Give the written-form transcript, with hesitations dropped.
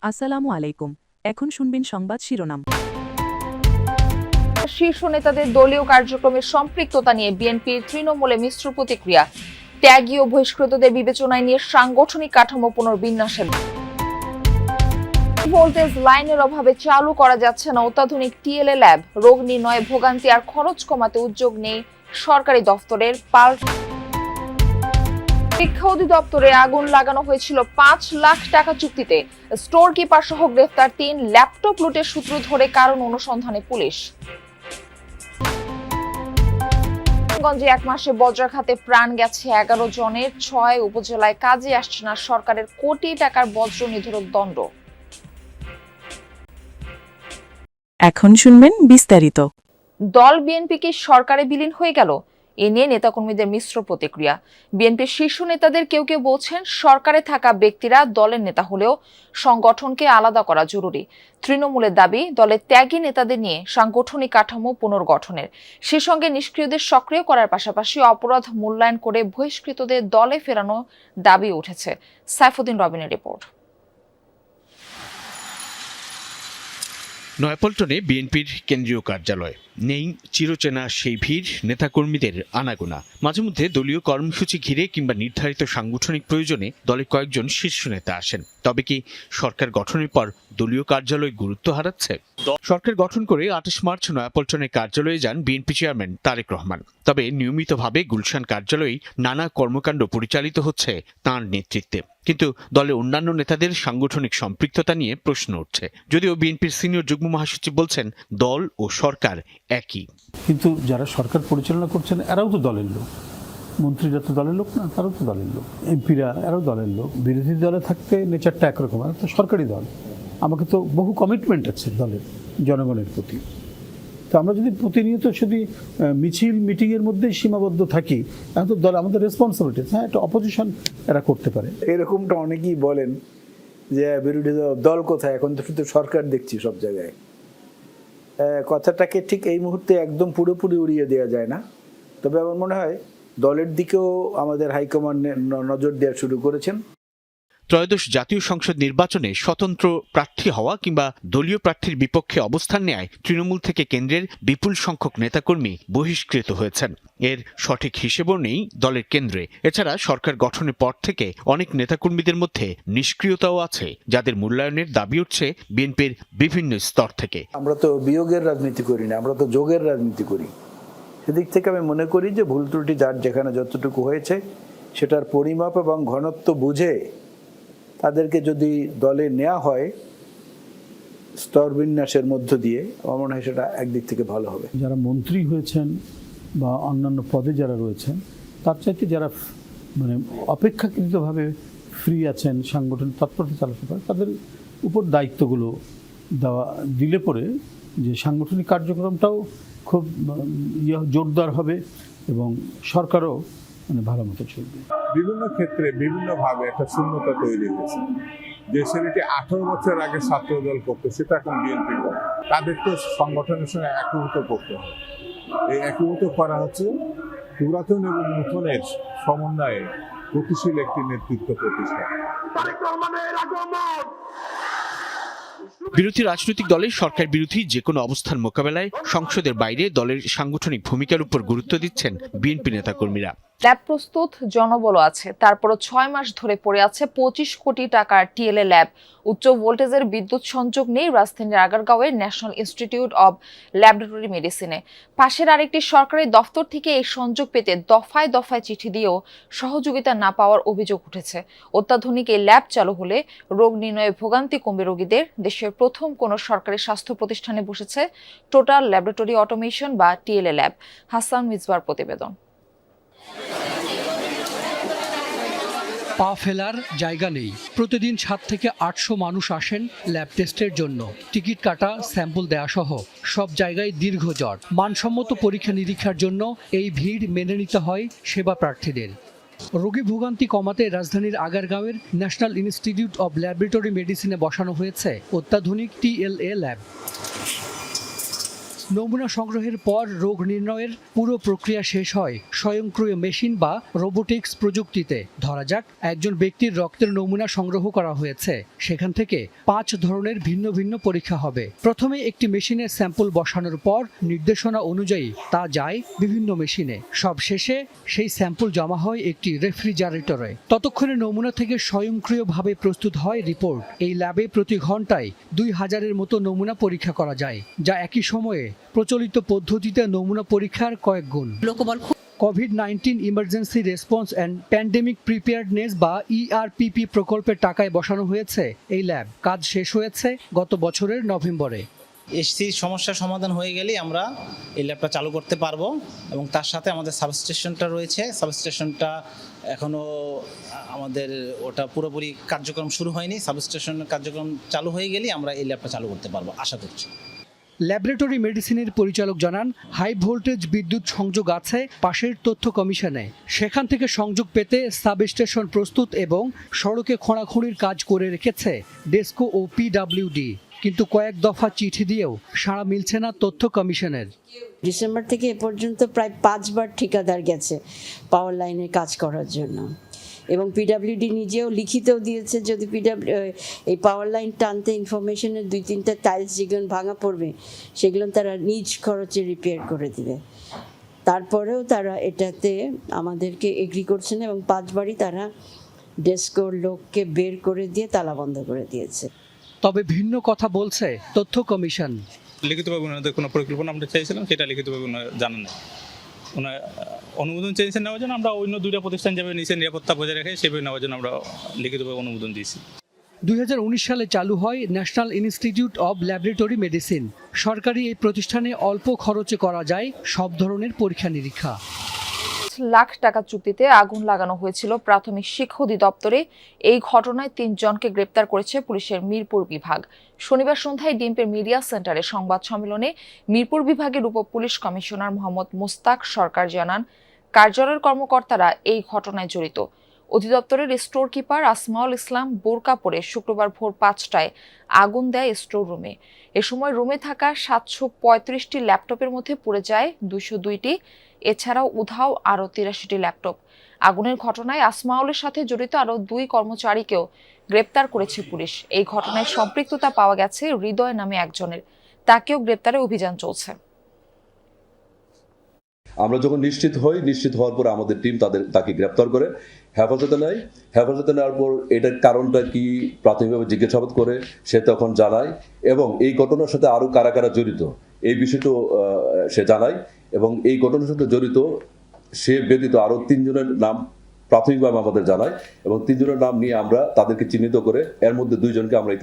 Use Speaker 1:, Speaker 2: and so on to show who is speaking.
Speaker 1: আসসালামু আলাইকুম। এখন শুনবেন সংবাদ শিরোনাম।
Speaker 2: শীর্ষ নেতাদের দলীয় কার্যক্রমের সম্পৃক্ততা নিয়ে বিএনপির তৃণমূলে মিশ্র প্রতিক্রিয়া। ত্যাগী ও বহিষ্কৃতদের বিবেচনায় নিয়ে সাংগঠনিক কাঠামো পুনর্বিন্যাসের। ভোল্টেজ লাইনের অভাবে চালু করা যাচ্ছে না অত্যাধুনিক টিএলএ ল্যাব। রোগ নির্ণয়ে ভোগান্তি আর খরচ কমাতে উদ্যোগ নেই সরকারি দফতরের। শিক্ষা অধিদপ্তরে আগুন লাগানো হয়েছিল ৫ লাখ টাকা চুক্তিতে। স্টোর কিপার সহ গ্রেফতার ৩। ল্যাপটপ লুটের সূত্র ধরে কারণ অনুসন্ধানে পুলিশ। গঞ্জে ১ মাসে বজ্রাঘাতে প্রাণ গেছে ১১ জনের। ৬ উপজেলায় কাজে আসছে না সরকারের কোটি টাকার বজ্র নিধরক দণ্ড।
Speaker 1: এখন শুনবেন বিস্তারিত।
Speaker 2: দল বিএনপি কি সরকারে বিলীন হয়ে গেল? এ নিয়ে নেতাকর্মীদের মিশ্র প্রতিক্রিয়া। বিএনপির শীর্ষ নেতাদের কেউ কেউ বলছেন সরকারে থাকা ব্যক্তিরা দলের নেতা হলেও সংগঠনকে আলাদা করা জরুরি। তৃণমূলের দাবি দলের ত্যাগী নেতাদের নিয়ে সাংগঠনিক কাঠামো পুনর্গঠনের, সে সঙ্গে নিষ্ক্রিয়দের সক্রিয় করার পাশাপাশি অপরাধ মূল্যায়ন করে বহিষ্কৃতদের দলে ফেরানোর দাবি উঠেছে। সাইফুদ্দিন রবিনের রিপোর্ট।
Speaker 3: নয়াপল্টনে বিএনপির কেন্দ্রীয় কার্যালয় নেই চিরচেনা সেই ভিড়, নেতাকর্মীদের আনাগোনা। মাঝে মধ্যে দলীয় কর্মসূচি ঘিরে কিংবা নির্ধারিত সাংগঠনিক প্রয়োজনে দলে কয়েকজন শীর্ষ নেতা আসেন। তবে কি সরকার গঠনের পর দলীয় কার্যালয় গুরুত্ব হারাচ্ছে? সরকার গঠন করে ২৮ মার্চ নয়াপল্টনের কার্যালয়ে যান বিএনপি চেয়ারম্যান তারেক রহমান। তবে নিয়মিতভাবে গুলশান কার্যালয়ে নানা কর্মকাণ্ড পরিচালিত হচ্ছে তাঁর নেতৃত্বে। কিন্তু দলের অন্যান্য নেতাদের সাংগঠনিক সম্পৃক্ততা নিয়ে প্রশ্ন উঠছে। যদিও বিএনপির সিনিয়র যুগ্ম মহাসচিব বলছেন দল ও সরকার একই।
Speaker 4: কিন্তু যারা সরকার পরিচালনা করছেন এরাও তো দলের লোক, মন্ত্রীরা তো দলের লোক না, তারাও তো দলের লোক, এমপিরা এরাও দলের লোক। বিরোধী দলে থাকতে নেচারটা একরকম, আর তো সরকারি দল। আমাকে তো বহু কমিটমেন্ট আছে দলের জনগণের প্রতি। তো আমরা যদি প্রতিনিয়ত শুধু মিছিল মিটিংয়ের মধ্যেই সীমাবদ্ধ থাকি, এখন তো দল আমাদের রেসপন্সিবিলিটি। হ্যাঁ, একটা অপোজিশন এরা করতে পারে।
Speaker 5: এরকমটা অনেকেই বলেন যে বিরোধী দল কোথায়, এখন তো শুধু সরকার দেখছি সব জায়গায়। কথাটাকে ঠিক এই মুহূর্তে একদম পুরোপুরি উড়িয়ে দেওয়া যায় না। তবে আমার মনে হয় দলের দিকেও আমাদের হাইকমান্ড নজর দেওয়া শুরু করেছেন।
Speaker 3: ত্রয়োদশ জাতীয় সংসদ নির্বাচনে স্বতন্ত্র প্রার্থী হওয়া কিংবা দলীয় প্রার্থীর বিপক্ষে অবস্থান নেয় তৃণমূল থেকে কেন্দ্রের বিপুল সংখ্যক নেতাকর্মী বহিষ্কৃত হয়েছেন। এর সঠিক হিসেবও নেই দলের কেন্দ্রে। এছাড়া সরকার গঠনের পর থেকে অনেক নেতাকর্মীদের মধ্যে নিষ্ক্রিয়তাও আছে, যাদের মূল্যায়নের দাবি উঠছে বিএনপির বিভিন্ন স্তর থেকে।
Speaker 5: আমরা তো বিয়োগের রাজনীতি করি না, আমরা তো যোগের রাজনীতি করি। সেদিক থেকে আমি মনে করি যে ভুল ত্রুটি যার যেখানে যতটুকু হয়েছে সেটার পরিমাপ এবং ঘনত্ব বুঝে তাদেরকে যদি দলে নেওয়া হয় স্তর বিন্যাসের মধ্য দিয়ে, আমার মনে হয় সেটা একদিক থেকে ভালো হবে।
Speaker 4: যারা মন্ত্রী হয়েছেন বা অন্যান্য পদে যারা রয়েছেন, তার চাইতে যারা মানে অপেক্ষাকৃতভাবে ফ্রি আছেন, সাংগঠনিক তৎপরতা চালাতে পারে, তাদের উপর দায়িত্বগুলো দিলে পরে যে সাংগঠনিক কার্যক্রমটাও খুব জোরদার হবে এবং সরকারও মানে ভালো মতো চলবে।
Speaker 6: বিভিন্ন ক্ষেত্রে বিভিন্নভাবে একটা শূন্যতা তৈরি হয়েছে। যে ছেলেটি 18 বছর আগে ছাত্রদল করতো সেটা এখন বিএনপি করে। তাদেরকে সংগঠনের সঙ্গে একীভূত করতে হবে। এই একীভূত করা হচ্ছে পুরাতন এবং নতুনের সমন্বয়ে গতিশীল একটি নেতৃত্ব প্রতিষ্ঠা।
Speaker 3: বিরোধী রাজনৈতিক দলের সরকার বিরোধী যে কোনো অবস্থান মোকাবেলায় সংসদের বাইরে দলের সাংগঠনিক ভূমিকার উপর গুরুত্ব দিচ্ছেন বিএনপি নেতাকর্মীরা।
Speaker 2: ল্যাব প্রস্তুত, জনবলও আছে, তারপরও 6 মাস ধরে পড়ে আছে 25 কোটি টাকার টিএলএ ল্যাব। উচ্চ ভোল্টেজের বিদ্যুৎ সংযোগ নেই রাজধানীর আগারগাঁওয়ের ন্যাশনাল ইনস্টিটিউট অব ল্যাবরেটরি মেডিসিনে। পাশের আরেকটি সরকারি দফতর থেকে এই সংযোগ পেতে দফায় দফায় চিঠি দিয়েও সহযোগিতা না পাওয়ার অভিযোগ উঠেছে। অত্যাধুনিক এই ল্যাব চালু হলে রোগ নির্ণয়ে ভোগান্তি কমবে রোগীদের। দেশের প্রথম কোনো সরকারি স্বাস্থ্য প্রতিষ্ঠানে বসেছে টোটাল ল্যাবরেটরি অটোমেশন বা টিএলএ ল্যাব। হাসান মিজবার প্রতিবেদন।
Speaker 7: পা ফেলার জায়গা নেই। প্রতিদিন 7 থেকে 800 মানুষ আসেন ল্যাব টেস্টের জন্য। টিকিট কাটা, স্যাম্পল দেওয়া সহ সব জায়গায় দীর্ঘ জট। মানসম্মত পরীক্ষা নিরীক্ষার জন্য এই ভিড় মেনে নিতে হয় সেবা প্রার্থীদের। রোগী ভোগান্তি কমাতে রাজধানীর আগারগাঁওয়ের ন্যাশনাল ইনস্টিটিউট অব ল্যাবরেটরি মেডিসিনে বসানো হয়েছে অত্যাধুনিক টিএলএ ল্যাব। নমুনা সংগ্রহের পর রোগ নির্ণয়ের পুরো প্রক্রিয়া শেষ হয় স্বয়ংক্রিয় মেশিন বা রোবোটিক্স প্রযুক্তিতে। ধরা যাক একজন ব্যক্তির রক্তের নমুনা সংগ্রহ করা হয়েছে, সেখান থেকে 5 ধরনের ভিন্ন ভিন্ন পরীক্ষা হবে। প্রথমে একটি মেশিনে স্যাম্পল বসানোর পর নির্দেশনা অনুযায়ী তা যায় বিভিন্ন মেশিনে। সব শেষে সেই স্যাম্পল জমা হয় একটি রেফ্রিজারেটরে। ততক্ষণে নমুনা থেকে স্বয়ংক্রিয়ভাবে প্রস্তুত হয় রিপোর্ট। এই ল্যাবে প্রতি ঘন্টায় 2000-এর মতো নমুনা পরীক্ষা করা যায়, যা একই সময়ে প্রচলিত পদ্ধতিতে নমুনা পরীক্ষার কয়েক গুণ। COVID-19 emergency response and pandemic preparedness বা ERPP প্রকল্পের টাকায় বসানো হয়েছে এই ল্যাব। কাজ শেষ হয়েছে গত বছরের নভেম্বরে।
Speaker 8: এসসির সমস্যার সমাধান হয়ে গেলেই আমরা এই ল্যাবটা চালু করতে পারবো, এবং তার সাথে আমাদের সাবস্টেশনটা রয়েছে। সাবস্টেশনটা এখনও আমাদের ওটা পুরোপুরি কার্যক্রম শুরু হয়নি। সাবস্টেশনের কার্যক্রম চালু হয়ে গেলেই আমরা এই ল্যাবটা চালু করতে পারবো আশা করছি।
Speaker 7: ল্যাবরেটরি মেডিসিনের পরিচালক জানান, হাই ভোল্টেজ বিদ্যুৎ সংযোগ আছে পাশের তথ্য কমিশনে। সেখান থেকে সংযোগ পেতে সাবস্টেশন প্রস্তুত এবং সড়কে খোঁড়াখুঁড়ির কাজ করে রেখেছে ডেসকো ও PWD। কিন্তু কয়েক দফা চিঠি দিয়েও সাড়া মিলছে না তথ্য কমিশনের।
Speaker 9: ডিসেম্বর থেকে এ পর্যন্ত প্রায় 5 বার ঠিকাদার গেছে পাওয়ার লাইনের কাজ করার জন্য, এবং PWD নিজেও লিখিতও দিয়েছে যদি এই পাওয়ার লাইন টানতে ইনফরমেশনের 2-3টা টাইলস যেগুলো ভাঙা পড়বে সেগুলো তারা নিজ খরচে রিপেয়ার করে দিবে। তারপরেও তারা এটাতে আমাদেরকে এগ্রি করছে না, এবং 5 বারই তারা ডেস্কোর লোককে বের করে দিয়ে তালা বন্ধ করে দিয়েছে।
Speaker 7: তবে ভিন্ন কথা বলছে তথ্য কমিশন।
Speaker 10: লিখিতভাবে ওনাদের কোনো পরিকল্পনা আমরা চাইছিলাম, সেটা লিখিতভাবে ওনারা জানান না। ওনার অনুমোদন চেয়েছেন নেওয়ার জন্য, আমরা অন্য 2টা প্রতিষ্ঠান যেভাবে নিচে নিরাপত্তা বজায় রেখে সেভাবে নেওয়ার জন্য আমরা লিখিতভাবে অনুমোদন দিয়েছি।
Speaker 7: 2019 সালে চালু হয় national institute of laboratory medicine. সরকারি এই প্রতিষ্ঠানে অল্প খরচে করা যায় সব ধরনের পরীক্ষা নিরীক্ষা।
Speaker 2: লাখ টাকা চুক্তিতে আগুন লাগানো হয়েছিল প্রাথমিক শিক্ষা অধিদপ্তরে। এই ঘটনায় 3 জনকে গ্রেপ্তার করেছে পুলিশের মিরপুর বিভাগ। শনিবার সন্ধ্যায় ডিএমপির মিডিয়া সেন্টারে সংবাদ সম্মেলনে মিরপুর বিভাগের উপ পুলিশ কমিশনার মোহাম্মদ মুস্তাক সরকার জানান, কার্যালয়ের কর্মকর্তারা এই ঘটনায় জড়িত। অধিদপ্তরের স্টোর কিপার আসমাউল ইসলাম বোরকা পরে শুক্রবার ভোর 5টায় আগুন দেয় স্টোর রুমে। এ সময় রুমে থাকা 735টি ল্যাপটপের মধ্যে পুড়ে যায় 202টি। এছাড়াও উধাও আরও 83টি ল্যাপটপ। আগুনের ঘটনায় আসমাউলের সাথে জড়িত আরও 2 কর্মচারীকেও গ্রেপ্তার করেছে পুলিশ। এই ঘটনায় সম্পৃক্ততা পাওয়া গেছে হৃদয় নামে একজনের, তাকেও গ্রেপ্তারে অভিযান চলছে।
Speaker 11: আমরা যখন নিশ্চিত হওয়ার পর আমাদের টিম তাকে গ্রেপ্তার করে হেফাজতে নেয়। হেফাজতে নেওয়ার পর এটার কারণটা কি প্রাথমিকভাবে জিজ্ঞাসাবাদ করে সে তখন জানায়, এবং এই ঘটনার সাথে আরও কারা কারা জড়িত এই বিষয়টাও সে জানায়। এবং এই ঘটনার সাথে জড়িত সে ব্যতীত আরও 3 জনের নাম প্রাথমিকভাবে আমাদের জানায়, এবং 3 জনের নাম নিয়ে আমরা তাদেরকে চিহ্নিত করে এর মধ্যে 2 জনকে আমরা